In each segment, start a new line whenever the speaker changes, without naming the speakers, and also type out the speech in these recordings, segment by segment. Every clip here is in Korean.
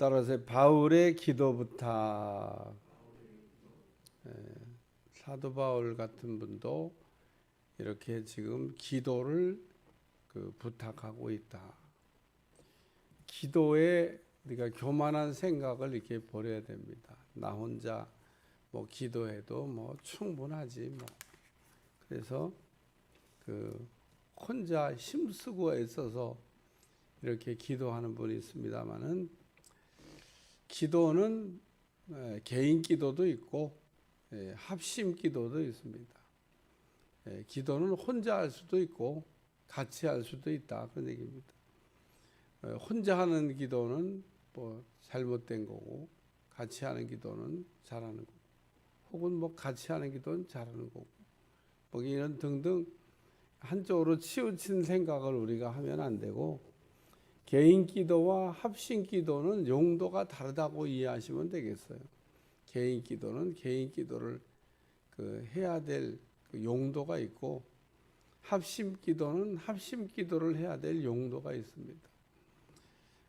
따라서 바울의 기도 부탁. 사도 바울 같은 분도 이렇게 지금 기도를 부탁하고 있다. 기도에 우리가 교만한 생각을 이렇게 버려야 됩니다. 나 혼자 뭐 기도해도 뭐 충분하지 뭐. 그래서 혼자 힘쓰고 애써서 이렇게 기도하는 분이 있습니다만은, 기도는 개인 기도도 있고 합심 기도도 있습니다. 기도는 혼자 할 수도 있고 같이 할 수도 있다, 그런 얘기입니다. 혼자 하는 기도는 뭐 잘못된 거고, 같이 하는 기도는 잘하는 거고, 혹은 뭐 같이 하는 기도는 잘하는 거고, 뭐 이런 등등 한쪽으로 치우친 생각을 우리가 하면 안 되고, 개인 기도와 합심 기도는 용도가 다르다고 이해하시면 되겠어요. 개인 기도는 개인 기도를 해야 될 용도가 있고, 합심 기도는 합심 기도를 해야 될 용도가 있습니다.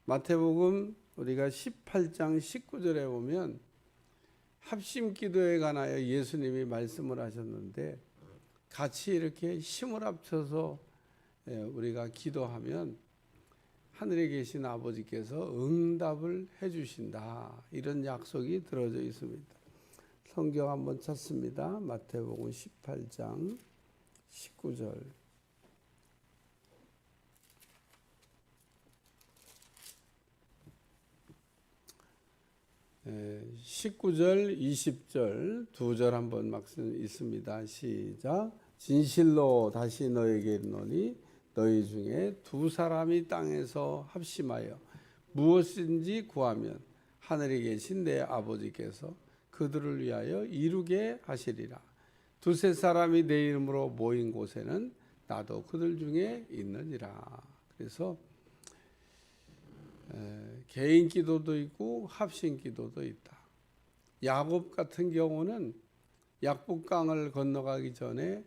마태복음 우리가 18장 19절에 보면 합심 기도에 관하여 예수님이 말씀을 하셨는데, 같이 이렇게 힘을 합쳐서 우리가 기도하면 하늘에 계신 아버지께서 응답을 해주신다, 이런 약속이 들어져 있습니다. 성경 한번 찾습니다. 마태복음 18장 19절. 19절, 20절 두 절 한번 말씀 있습니다. 시작. 진실로 다시 너에게 이르노니 너희 중에 두 사람이 땅에서 합심하여 무엇인지 구하면 하늘에 계신 내 아버지께서 그들을 위하여 이루게 하시리라. 두세 사람이 내 이름으로 모인 곳에는 나도 그들 중에 있느니라. 그래서 개인 기도도 있고 합심 기도도 있다. 야곱 같은 경우는 약북강을 건너가기 전에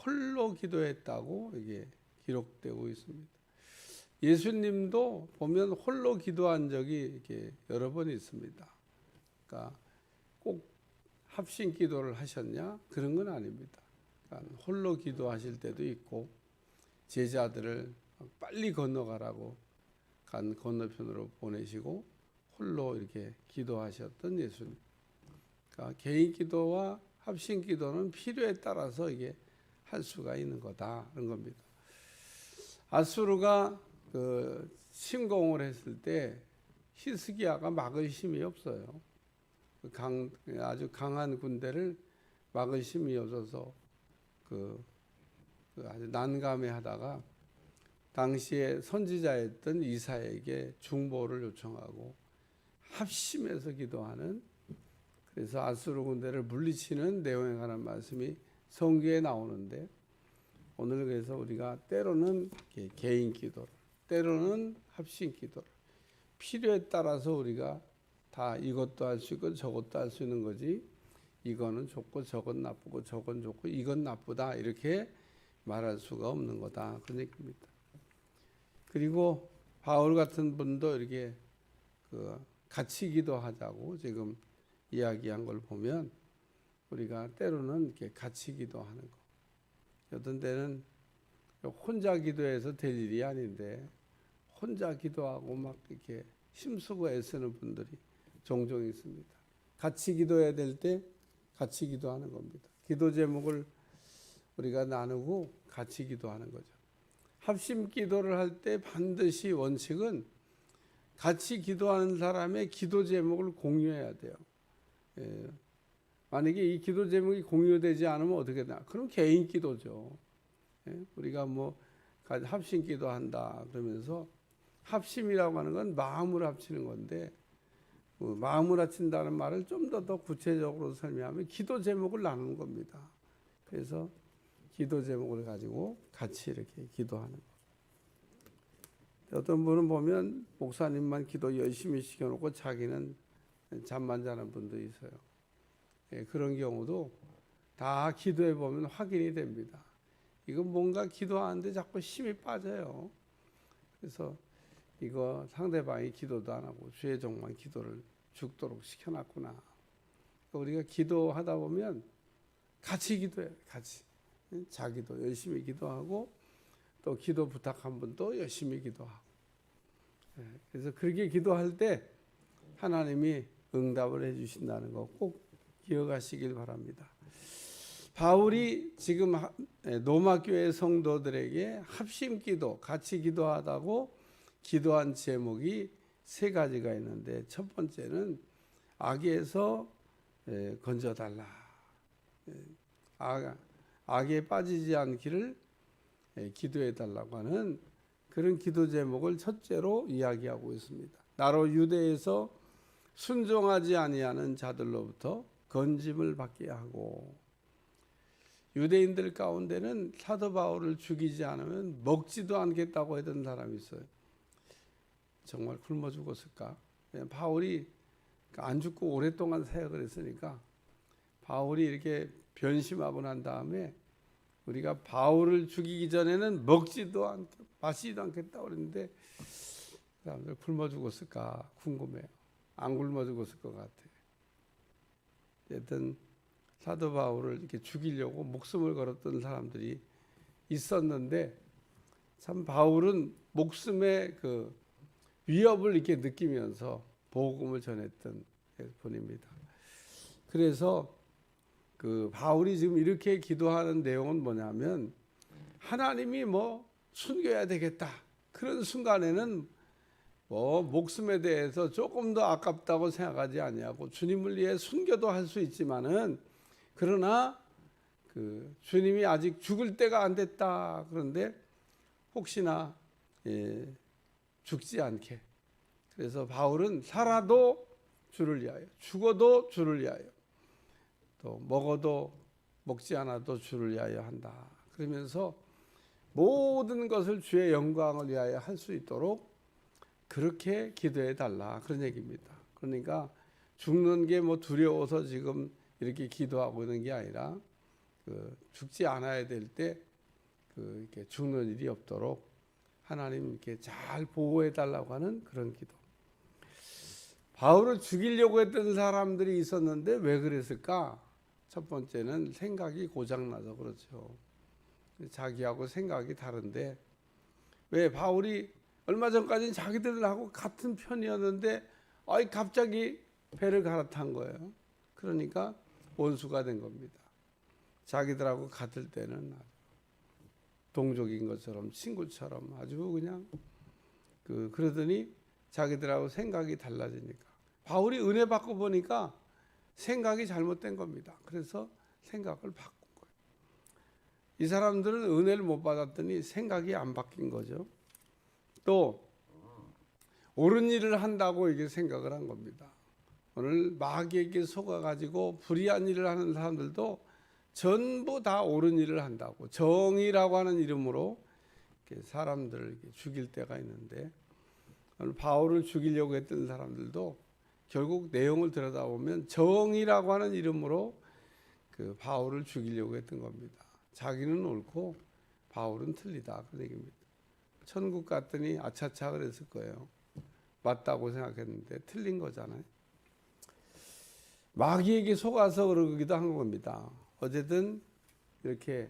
홀로 기도했다고 이게 기록되고 있습니다. 예수님도 보면 홀로 기도한 적이 이렇게 여러 번 있습니다. 그러니까 꼭 합심 기도를 하셨냐? 그런 건 아닙니다. 그러니까 홀로 기도하실 때도 있고, 제자들을 빨리 건너가라고 간 건너편으로 보내시고 홀로 이렇게 기도하셨던 예수님. 그러니까 개인 기도와 합심 기도는 필요에 따라서 이게 할 수가 있는 거다, 그런 겁니다. 아수르가 침공을 했을 때 히스기야가 막을 힘이 없어요. 아주 강한 군대를 막을 힘이 없어서 아주 난감해하다가 당시에 선지자였던 이사야에게 중보를 요청하고 합심해서 기도하는, 그래서 아수르 군대를 물리치는 내용에 관한 말씀이 성경에 나오는데, 오늘 그래서 우리가 때로는 개인 기도를, 때로는 합심 기도를, 필요에 따라서 우리가 다 이것도 할 수 있고 저것도 할 수 있는 거지, 이거는 좋고 저건 나쁘고 저건 좋고 이건 나쁘다 이렇게 말할 수가 없는 거다, 그런 얘기입니다. 그리고 바울 같은 분도 이렇게 같이 기도하자고 지금 이야기한 걸 보면, 우리가 때로는 이렇게 같이 기도하는 거, 어떤 때는 혼자 기도해서 될 일이 아닌데 혼자 기도하고 막 이렇게 힘쓰고 애쓰는 분들이 종종 있습니다. 같이 기도해야 될 때 같이 기도하는 겁니다. 기도 제목을 우리가 나누고 같이 기도하는 거죠. 합심 기도를 할 때 반드시 원칙은 같이 기도하는 사람의 기도 제목을 공유해야 돼요. 만약에 이 기도 제목이 공유되지 않으면 어떻게 되나? 그럼 개인 기도죠. 우리가 뭐 합심 기도한다 그러면서, 합심이라고 하는 건 마음을 합치는 건데, 마음을 합친다는 말을 좀 더 구체적으로 설명하면 기도 제목을 나누는 겁니다. 그래서 기도 제목을 가지고 같이 이렇게 기도하는 거. 어떤 분은 보면 목사님만 기도 열심히 시켜놓고 자기는 잠만 자는 분도 있어요. 그런 경우도 다 기도해 보면 확인이 됩니다. 이건 뭔가 기도하는데 자꾸 힘이 빠져요. 그래서 이거 상대방이 기도도 안 하고 주의 종만 기도를 죽도록 시켜놨구나. 우리가 기도하다 보면 같이 기도해요. 같이. 자기도 열심히 기도하고 또 기도 부탁한 분도 열심히 기도하고. 그래서 그렇게 기도할 때 하나님이 응답을 해주신다는 거 꼭 기억하시길 바랍니다. 바울이 지금 로마 교회 성도들에게 합심기도, 같이 기도하다고 기도한 제목이 세 가지가 있는데, 첫 번째는 악에서 건져달라. 악에 빠지지 않기를 기도해달라고 하는 그런 기도 제목을 첫째로 이야기하고 있습니다. 나로 유대에서 순종하지 아니하는 자들로부터 건짐을 받게 하고, 유대인들 가운데는 사도 바울을 죽이지 않으면 먹지도 않겠다고 했던 사람이 있어요. 정말 굶어 죽었을까? 바울이 안 죽고 오랫동안 사역을 했으니까 바울이 이렇게 변심하고 난 다음에 우리가 바울을 죽이기 전에는 먹지도 않고 마시지도 않겠다고 그랬는데 사람들 굶어 죽었을까 궁금해요. 안 굶어 죽었을 것 같아요. 어쨌든 사도 바울을 이렇게 죽이려고 목숨을 걸었던 사람들이 있었는데, 참 바울은 목숨의 그 위협을 이렇게 느끼면서 복음을 전했던 분입니다. 그래서 그 바울이 지금 이렇게 기도하는 내용은 뭐냐면, 하나님이 뭐 순교해야 되겠다 그런 순간에는 뭐 목숨에 대해서 조금 더 아깝다고 생각하지 아니하고 주님을 위해 순교도 할 수 있지만은, 그러나 그 주님이 아직 죽을 때가 안 됐다. 그런데 혹시나 죽지 않게. 그래서 바울은 살아도 주를 위하여, 죽어도 주를 위하여, 또 먹어도 먹지 않아도 주를 위하여 한다. 그러면서 모든 것을 주의 영광을 위하여 할 수 있도록 그렇게 기도해 달라, 그런 얘기입니다. 그러니까 죽는 게 뭐 두려워서 지금 이렇게 기도하고 있는 게 아니라, 죽지 않아야 될 때 이렇게 죽는 일이 없도록 하나님 이렇게 잘 보호해 달라고 하는 그런 기도. 바울을 죽이려고 했던 사람들이 있었는데 왜 그랬을까? 첫 번째는 생각이 고장나서 그렇죠. 자기하고 생각이 다른데, 왜 바울이 얼마 전까지는 자기들하고 같은 편이었는데 갑자기 배를 갈아탄 거예요. 그러니까 원수가 된 겁니다. 자기들하고 같을 때는 동족인 것처럼, 친구처럼 아주 그냥 그러더니 자기들하고 생각이 달라지니까, 바울이 은혜 받고 보니까 생각이 잘못된 겁니다. 그래서 생각을 바꾼 거예요. 이 사람들은 은혜를 못 받았더니 생각이 안 바뀐 거죠. 또 옳은 일을 한다고 이게 생각을 한 겁니다. 오늘 마귀에게 속아가지고 불의한 일을 하는 사람들도 전부 다 옳은 일을 한다고, 정의라고 하는 이름으로 사람들을 이렇게 죽일 때가 있는데, 오늘 바울을 죽이려고 했던 사람들도 결국 내용을 들여다보면 정의라고 하는 이름으로 바울을 죽이려고 했던 겁니다. 자기는 옳고 바울은 틀리다, 그 얘기입니다. 천국 갔더니 아차차 그랬을 거예요. 맞다고 생각했는데 틀린 거잖아요. 마귀에게 속아서 그러기도 한 겁니다. 어쨌든 이렇게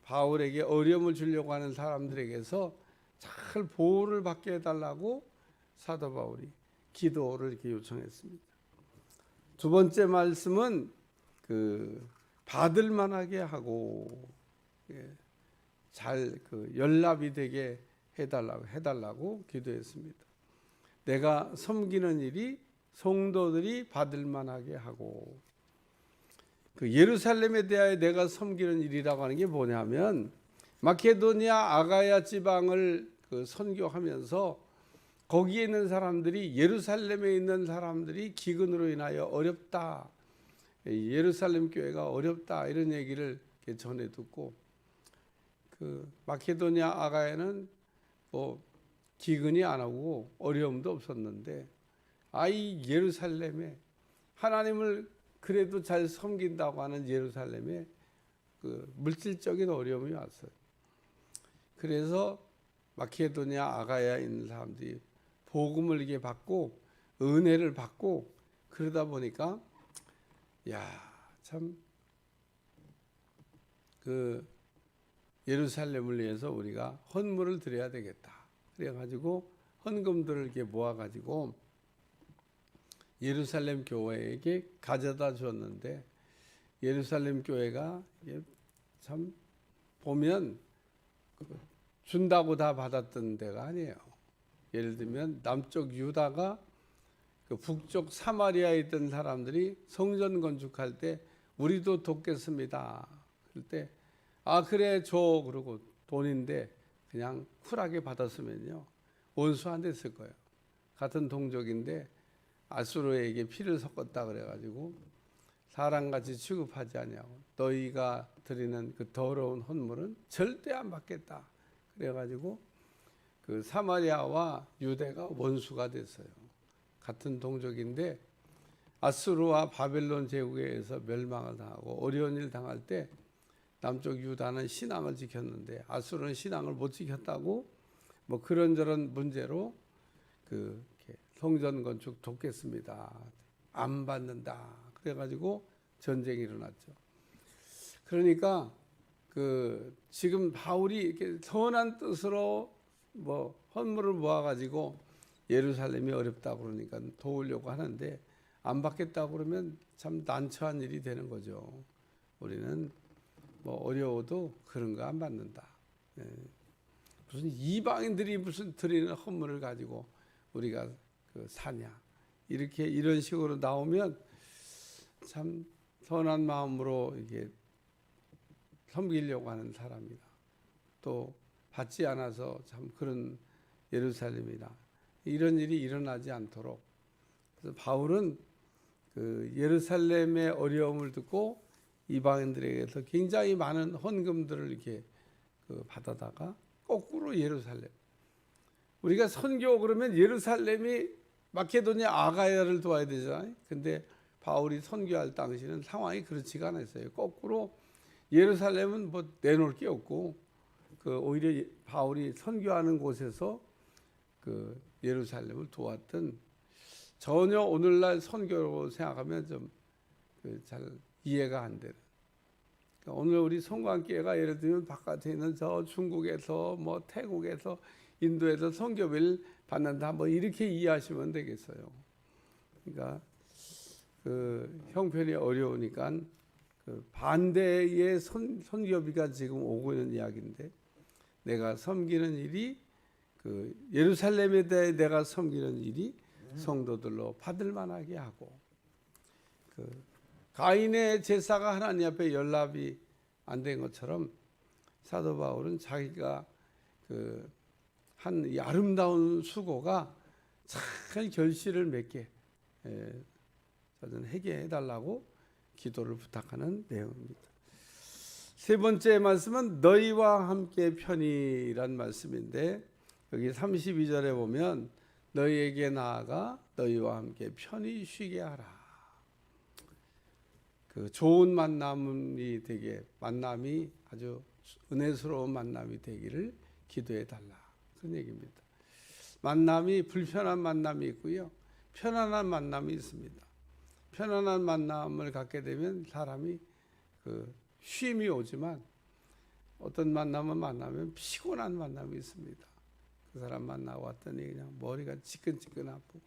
바울에게 어려움을 주려고 하는 사람들에게서 잘 보호를 받게 해달라고 사도 바울이 기도를 이렇게 요청했습니다. 두 번째 말씀은 받을 만하게 하고, 잘 연락이 되게 해달라고 기도했습니다. 내가 섬기는 일이 성도들이 받을 만하게 하고, 예루살렘에 대하여 내가 섬기는 일이라고 하는 게 뭐냐면, 마케도니아 아가야 지방을 선교하면서 거기에 있는 사람들이, 예루살렘에 있는 사람들이 기근으로 인하여 어렵다, 예루살렘 교회가 어렵다, 이런 얘기를 전해 듣고, 마케도니아 아가야는 뭐 기근이 안 오고 어려움도 없었는데, 이 예루살렘에 하나님을 그래도 잘 섬긴다고 하는 예루살렘에 물질적인 어려움이 왔어요. 그래서 마케도니아 아가야에 있는 사람들이 복음을 이게 받고 은혜를 받고 그러다 보니까 참 그 예루살렘을 위해서 우리가 헌물을 드려야 되겠다. 그래가지고 헌금들을 이렇게 모아가지고 예루살렘 교회에게 가져다 줬는데 예루살렘 교회가 참 보면 준다고 다 받았던 데가 아니에요. 예를 들면 남쪽 유다가 그 북쪽 사마리아에 있던 사람들이 성전 건축할 때 우리도 돕겠습니다. 그럴 때 그래 줘 그러고 돈인데 그냥 쿨하게 받았으면요 원수 안 됐을 거예요. 같은 동족인데 아수르에게 피를 섞었다 그래가지고 사람같이 취급하지 아니하고 너희가 드리는 그 더러운 헌물은 절대 안 받겠다. 그래가지고 그 사마리아와 유대가 원수가 됐어요. 같은 동족인데 아수르와 바벨론 제국에 의해서 멸망을 당하고 어려운 일 당할 때 남쪽 유다는 신앙을 지켰는데 아수르는 신앙을 못 지켰다고 뭐 그런저런 문제로 그 성전 건축 돕겠습니다. 안 받는다. 그래가지고 전쟁이 일어났죠. 그러니까 그 지금 바울이 이렇게 선한 뜻으로 뭐 헌물을 모아가지고 예루살렘이 어렵다고 그러니까 도우려고 하는데 안 받겠다고 그러면 참 난처한 일이 되는 거죠. 우리는 뭐 어려워도 그런 거 안 받는다. 무슨 이방인들이 무슨 드리는 헌물을 가지고 우리가 그 사냐. 이런 식으로 나오면 참 선한 마음으로 이게 섬기려고 하는 사람이다. 또 받지 않아서 참 그런 예루살렘이다. 이런 일이 일어나지 않도록. 그래서 바울은 그 예루살렘의 어려움을 듣고 이방인들에게서 굉장히 많은 헌금들을 이렇게 그 받아다가 거꾸로 예루살렘. 우리가 선교 그러면 예루살렘이 마케도니아 아가야를 도와야 되잖아요. 근데 바울이 선교할 당시는 상황이 그렇지가 않았어요. 거꾸로 예루살렘은 뭐 내놓을 게 없고 그 오히려 바울이 선교하는 곳에서 그 예루살렘을 도왔던 전혀 오늘날 선교로 생각하면 좀 잘 이해가 안 되는. 그러니까 오늘 우리 성관교회가 예를 들면 바깥에 있는 저 중국에서 뭐 태국에서 인도에서 선교를 받는다 뭐 이렇게 이해하시면 되겠어요. 그러니까 그 형편이 어려우니까 그 반대의 선교비가 지금 오고 있는 이야기인데 내가 섬기는 일이 그 예루살렘에 대해 내가 섬기는 일이 성도들로 받을 만하게 하고 그 가인의 제사가 하나님 앞에 연락이 안 된 것처럼 사도 바울은 자기가 그 한 이 아름다운 수고가 잘 결실을 맺게 하게 해달라고 기도를 부탁하는 내용입니다. 세 번째 말씀은 너희와 함께 편히란 말씀인데 여기 32절에 보면 너희에게 나아가 너희와 함께 편히 쉬게 하라. 그 좋은 만남이 되게 만남이 아주 은혜스러운 만남이 되기를 기도해 달라. 그런 얘기입니다. 만남이 불편한 만남이 있고요. 편안한 만남이 있습니다. 편안한 만남을 갖게 되면 사람이 그 쉼이 오지만 어떤 만나면 피곤한 만남이 있습니다. 그 사람 만나고 왔더니 그냥 머리가 지끈지끈 아프고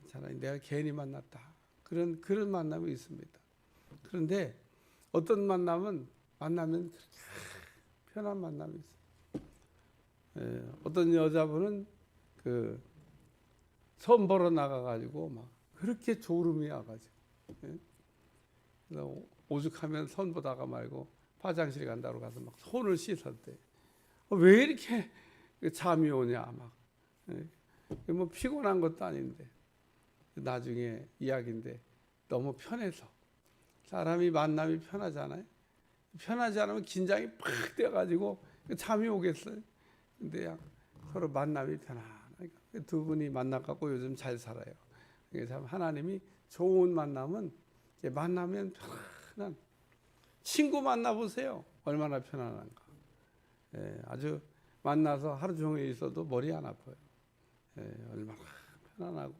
차라리 내가 괜히 만났다. 그런 만남이 있습니다. 그런데 어떤 만나면 편한 만남이 있어요. 어떤 여자분은 그 손 보러 나가가지고 막 그렇게 졸음이 와가지고 그래서 오죽하면 손 보다가 말고 화장실 간다고 가서 막 손을 씻었대. 왜 이렇게 잠이 오냐 막. 뭐 피곤한 것도 아닌데 나중에 이야기인데 너무 편해서 사람이 만남이 편하잖아요. 편하지 않으면 긴장이 팍 돼가지고 잠이 오겠어요. 근데 야, 서로 만남이 편하니까 두 분이 만나갖고 요즘 잘 살아요. 참 하나님이 좋은 만남은 만나면 편한 친구 만나보세요. 얼마나 편안한가. 아주 만나서 하루 종일 있어도 머리 안 아파요. 얼마나 편안하고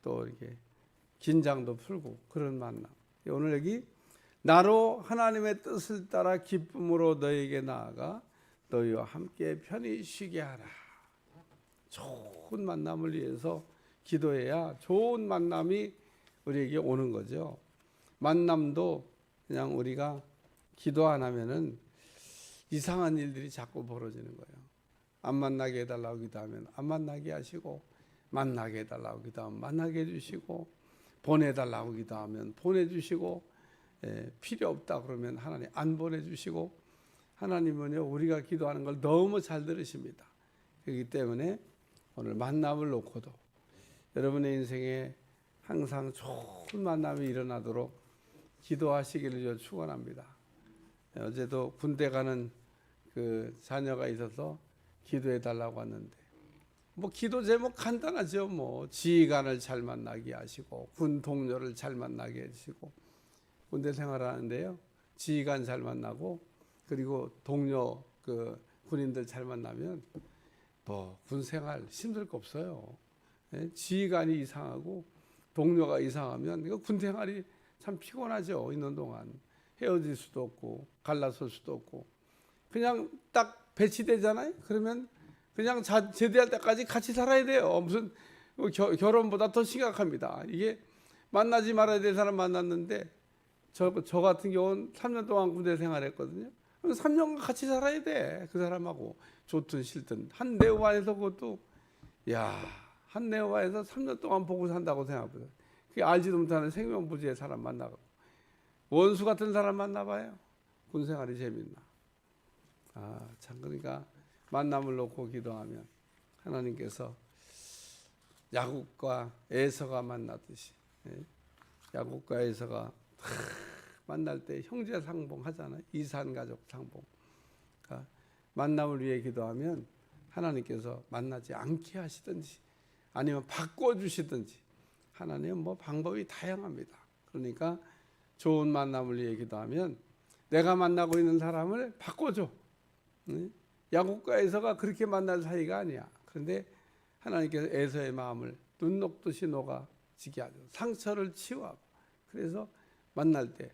또 이렇게 긴장도 풀고 그런 만남. 오늘 여기 나로 하나님의 뜻을 따라 기쁨으로 너에게 나아가 너희와 함께 편히 쉬게 하라. 좋은 만남을 위해서 기도해야 좋은 만남이 우리에게 오는 거죠. 만남도 그냥 우리가 기도 안 하면은 이상한 일들이 자꾸 벌어지는 거예요. 안 만나게 해달라고 기도하면 안 만나게 하시고, 만나게 해달라고 기도하면 만나게 해주시고, 보내달라고 기도하면 보내주시고, 필요 없다 그러면 하나님 안 보내주시고, 하나님은요 우리가 기도하는 걸 너무 잘 들으십니다. 그렇기 때문에 오늘 만남을 놓고도 여러분의 인생에 항상 좋은 만남이 일어나도록 기도하시기를 저 축원합니다. 어제도 군대 가는 그 자녀가 있어서 기도해 달라고 왔는데, 뭐 기도 제목 간단하죠. 뭐 지휘관을 잘 만나게 하시고 군 동료를 잘 만나게 해주시고, 군대 생활하는데요 지휘관 잘 만나고 그리고 동료 그 군인들 잘 만나면 뭐 군 생활 힘들 거 없어요. 지휘관이 이상하고 동료가 이상하면 이거 군 생활이 참 피곤하죠. 있는 동안 헤어질 수도 없고 갈라설 수도 없고, 그냥 딱 배치되잖아요. 그러면 그냥 제대할 때까지 같이 살아야 돼요. 무슨 결혼보다 더 심각합니다. 이게 만나지 말아야 될 사람 만났는데, 저 같은 경우는 3년 동안 군대 생활했거든요. 3년간 같이 살아야 돼. 그 사람하고 좋든 싫든. 한 내후반에서 그것도 한 내후반에서 3년 동안 보고 산다고 생각하거든요. 그게 알지도 못하는 생명부지의 사람 만나고 원수 같은 사람 만나봐요. 군생활이 재밌나. 참, 그러니까 만남을 놓고 기도하면 하나님께서 야곱과 에서가 만났듯이, 야곱과 에서가 만날 때 형제 상봉 하잖아요. 이산 가족 상봉. 그러니까 만남을 위해 기도하면 하나님께서 만나지 않게 하시든지 아니면 바꿔주시든지, 하나님은 뭐 방법이 다양합니다. 그러니까 좋은 만남을 위해 기도하면 내가 만나고 있는 사람을 바꿔줘. 야곱과 에서가 그렇게 만날 사이가 아니야. 그런데 하나님께서 에서의 마음을 눈 녹듯이 녹아지게 하죠. 상처를 치유하고. 그래서 만날 때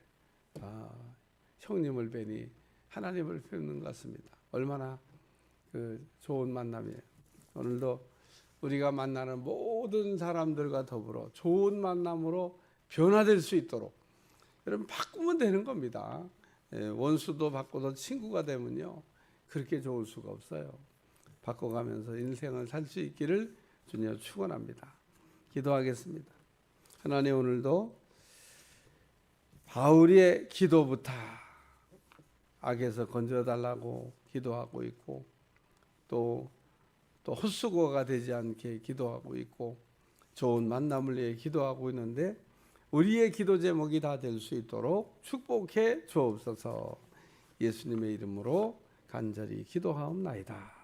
형님을 뵈니 하나님을 뵙는 것 같습니다. 얼마나 그 좋은 만남이에요. 오늘도 우리가 만나는 모든 사람들과 더불어 좋은 만남으로 변화될 수 있도록 여러분 바꾸면 되는 겁니다. 원수도 바꿔서 친구가 되면요 그렇게 좋을 수가 없어요. 바꿔가면서 인생을 살 수 있기를 주님 축원합니다. 기도하겠습니다. 하나님, 오늘도 바울의 기도부터 악에서 건져달라고 기도하고 있고, 또 헛수고가 되지 않게 기도하고 있고, 좋은 만남을 위해 기도하고 있는데 우리의 기도 제목이 다 될 수 있도록 축복해 주옵소서. 예수님의 이름으로 간절히 기도하옵나이다.